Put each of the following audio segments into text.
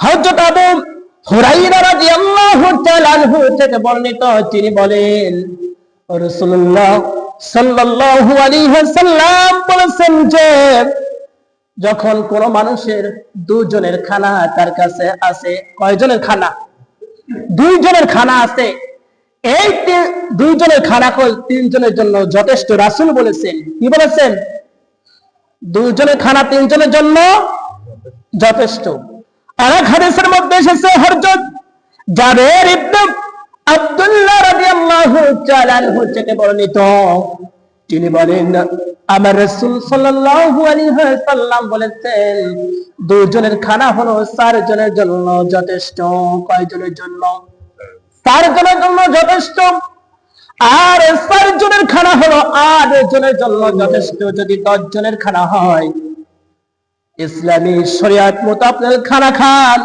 হযরত আবু হুরায়রা রাদিয়াল্লাহু তাআলা আনহু থেকে বর্ণিত, তিনি বলেন রাসূলুল্লাহ সাল্লাল্লাহু আলাইহি ওয়াসাল্লাম বলেছেন যে যখন কোন মানুষের দুজনের খানা তার কাছে আছে, কয়জনের খানা? দুইজনের খানা আছে, এই দুইজনের খানা তিনজনের জন্য যথেষ্ট। রাসূল বলেছেন, কি বলেছেন? দুইজনের খানা তিনজনের জন্য যথেষ্ট। আর এক হাদিসের মধ্যে এসেছে হযরত জাবের ইবনে আব্দুল্লাহ রাদিয়াল্লাহু তাআলা আনহু থেকে বর্ণিত, তিনি বলেন আমার রাসূল সাল্লাল্লাহু আলাইহি ওয়াসাল্লাম বলেছেন দুইজনের খানা হলো 4 জনের জন্য যথেষ্ট। কয়জনের জন্য? 4 জনের জন্য যথেষ্ট। আর 4 জনের খানা হলো 8 জনের জন্য যথেষ্ট। যদি 10 জনের খানা হয়, ইসলামী শরিয়ত মতো আপনার খানা খান,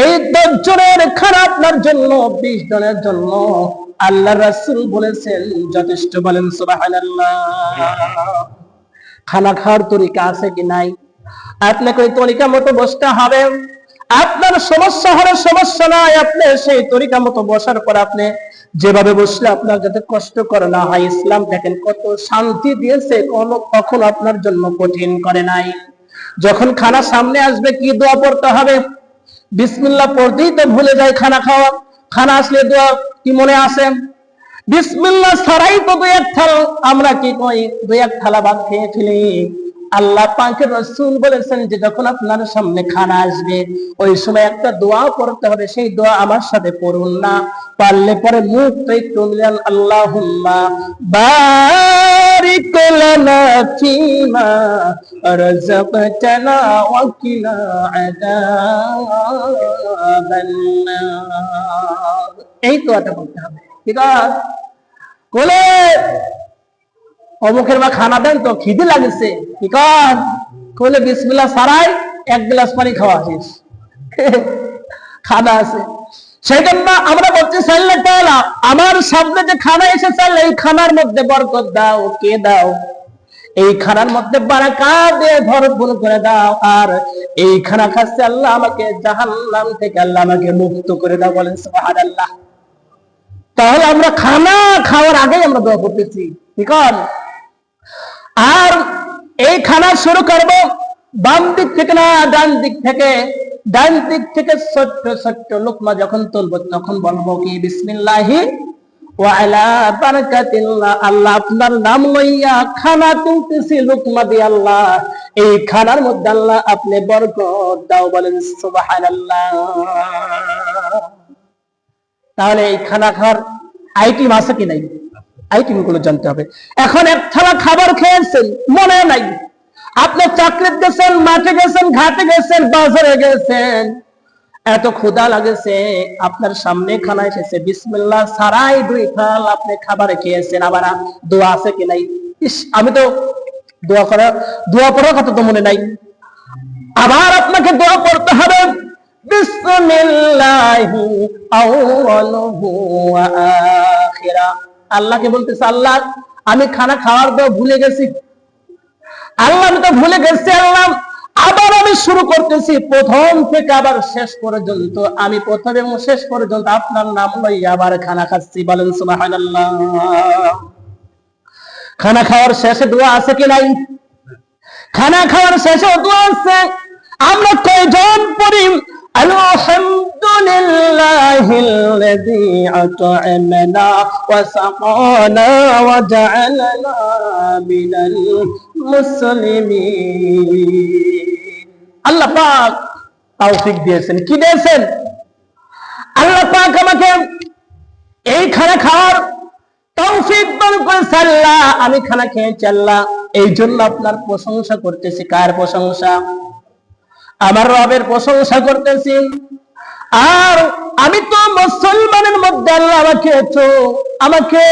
এই 10 জনের খানা আপনার জন্য 20 জনের জন্য আল্লাহ রাসূল বলেছেন যথেষ্ট। বলেন সুবহানাল্লাহ। খানা খাওয়ার তরিকা আছে কি নাই? আপনাকে ওই তরিকা মতো বসতে হবে। আপনার সমস্যা হলে সমস্যা নাই, আপনি সেই তরিকা মতো বসার পর আপনি যেভাবে বসলে আপনার যাতে কষ্ট করে না হয়। ইসলাম দেখেন কত শান্তি দিয়েছে, কখনো আপনার জন্য কঠিন করে নাই। যখন খানা সামনে আসবে কি দোয়া পড়তে হবে? বিসমিল্লাহ পড়তেই তো ভুলে যায় খানা খাওয়া। খানা আসলে দোয়া কি মনে আসে? বিসমিল্লাহ ছাড়াই তো দুই এক থালা, আমরা কি কই, দুই এক থালা ভাত খেয়ে ফেলি। আল্লাহ পাকের রাসূল বলেছেন যে যখন আপনার সামনে খানা আসবে ওই সময় একটা দোয়া পড়তে হবে। সেই দোয়া আমার সাথে পড়ুন না, পারলে পরে মুখটা একটু মিলান। আল্লাহুম্মা বারিক লানা ফিমা রাযাকতানা ওয়া কিনা আযাবান নার। এই দোয়াটা বলতে হবে, ঠিক আছে? বলে অমুকের মা খানা দেন তো, খিদে লাগছে, কি কর? বলে বিসমিল্লাহ ছাড়াই 1 গ্লাস পানি খাওয়া শেষ, খানা আছে। সেই জন্য আমরা বলছি আল্লাহ তাআলা আমার সামনে যে খানা এসেছে এই খানার মধ্যে বরকত দাও। কে দাও? এই খানার মধ্যে বারাকাত দিয়ে ভরপুর করে দাও। আর এই খানা খাচ্ছে আল্লাহ আমাকে জাহান্নাম থেকে আল্লাহ আমাকে মুক্ত করে দাও। বলেন সুবহানাল্লাহ। তাহলে আমরা খানা খাওয়ার আগেই আমরা দোয়া করতেছি, ঠিক আছে? আর এই খানা শুরু করব বাম দিক থেকে না ডান দিক থেকে। ডান দিক থেকে ছোট্ট ছোট্ট লোকমা যখন তুলবো তখন বলবো কি বিসমিল্লাহি ওয়া আলা বারাকাতিল্লাহ। আল্লাহ আপনার নাম লইয়া খানা তুলতেছি লোকমা দিয়ে, আল্লাহ এই খানার মধ্যে আল্লাহ আপনি বরকত দাও। বলেন সুবহানাল্লাহ। তাহলে এই খানা খাওয়ার আইটেম আছে কি নাই? আইটেম গুলো জানতে হবে। এখন এক থালা খাবার খেয়েছেন, মনে নাই, আপনি চাকরিতে গেছেন, মাঠে গেছেন, ঘাটে গেছেন, বাজারে গেছেন, এত ক্ষুধা লাগেছে, আপনার সামনে খানা এসেছে, বিসমিল্লাহ ছাড়াই 2 থালা আপনি খাবারে খেয়েছেন। আবার দোয়া আছে কি নাই? আমি তো দোয়া পড়ার কথা তো মনে নাই। আবার আপনাকে দোয়া পড়তে হবে বিসমিল্লাহি আউয়ালুহু ওয়া আখিরা। আল্লাহকে বলতেছে আল্লাহ আমি খানা খাওয়ার দোয়া ভুলে গেছি, আল্লাহ আমি তো ভুলে গেছি, আল্লাহ আবার আমি শুরু করতেছি প্রথম থেকে আবার শেষ পর্যন্ত। আমি প্রথম এবং শেষ পর্যন্ত আপনার নাম লইয়া আবার খানা খাচ্ছি। বলেন সুবহানাল্লাহ। খানা খাওয়ার শেষে দোয়া আছে কি নাই? খানা খাওয়ার শেষে দোয়া আছে। আমরা কয়জন পড়ি আলহামদুলিল্লাহিল্লাযী আত'আমানা ওয়া সাকানা ওয়া জা'আলানা মিনাল মুসলিমিন। আল্লাহ পাক তৌফিক দিয়েছেন। কি দিয়েছেন? আল্লাহ পাক আমাকে এই খানা খাওয়ার তৌফিক দান করেছেন। আল্লাহ আমি খানা খেয়েছি, আল্লাহ এই জন্য আপনার প্রশংসা করতেছি। কার প্রশংসা? আমার রবের প্রশংসা করতেছি। আর আমি তো মুসলমানের মধ্যে, আল্লাহ আমাকে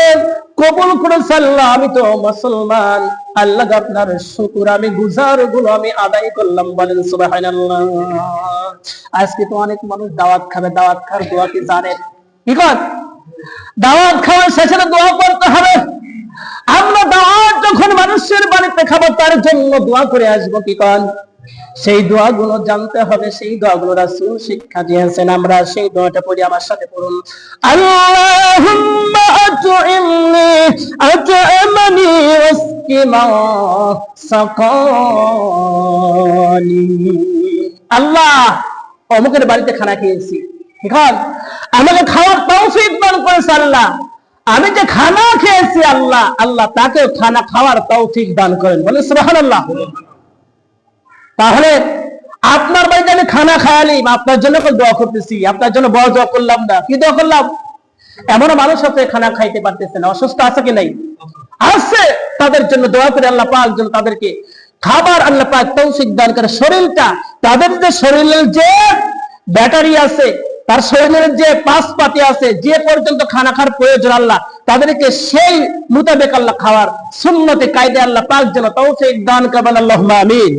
কবুল করেছে, আল্লাহ আমি তো মুসলমান। আল্লাহ আপনার শুকর আমি গুজার গুলো আমি আদায় করলাম। বলেন সুবহানাল্লাহ। আজকে তো অনেক মানুষ দাওয়াত খাবে, দাওয়াত খাওয়ার দোয়া কি জানেন? কি কর? দাওয়াত খাওয়ার শেষে দোয়া করতে হবে আমরা দাওয়াত যখন মানুষের বাড়িতে খাবো তার জন্য দোয়া করে আসবো কি কন? সেই দোয়াগুলো জানতে হবে, সেই দোয়াগুলো রাসূল শিক্ষা দিয়েছেন। আমরা সেই দোয়াটা পড়ি, আমার সাথে পড়ুন। আল্লাহুম্মা আত'ইমনি আত'আমানি ওয়াসকিমা সাকানি। আল্লাহ, অমুকের বাড়িতে খানা খেয়েছি, এখন আমাকে খাওয়ার তৌফিক দান করেছে আল্লাহ। আমি যে খানা খেয়েছি আল্লাহ, আল্লাহ তাকে খানা খাওয়ার তৌফিক দান করেন, বলে সুবহানাল্লাহ। তাহলে আপনার বাড়িতে আমি খানা খাওয়ালি, আপনার জন্য দোয়া করতেছি, আপনার জন্য বড় দোয়া করলাম না, কি দোয়া করলাম? এমন মানুষ আছে খানা খাইতে পারতেছে না, অসুস্থ আছে কি নাই? আছে। তাদের জন্য দোয়া করে আল্লাহ পাক যেন তাদেরকে খাবার আল্লাহ পাক তৌফিক দান করে। শরীরটা, তাদের যে শরীরের যে ব্যাটারি আছে, তার শরীরের যে পাশপাতি আছে, যে পর্যন্ত খানা খাওয়ার প্রয়োজন আল্লাহ তাদেরকে সেই মোতাবেক আল্লাহ খাওয়ার সুন্নতে কায়দা আল্লাহ পাক যেন তৌফিক দান করেন। আল্লাহুম্মা আমিন।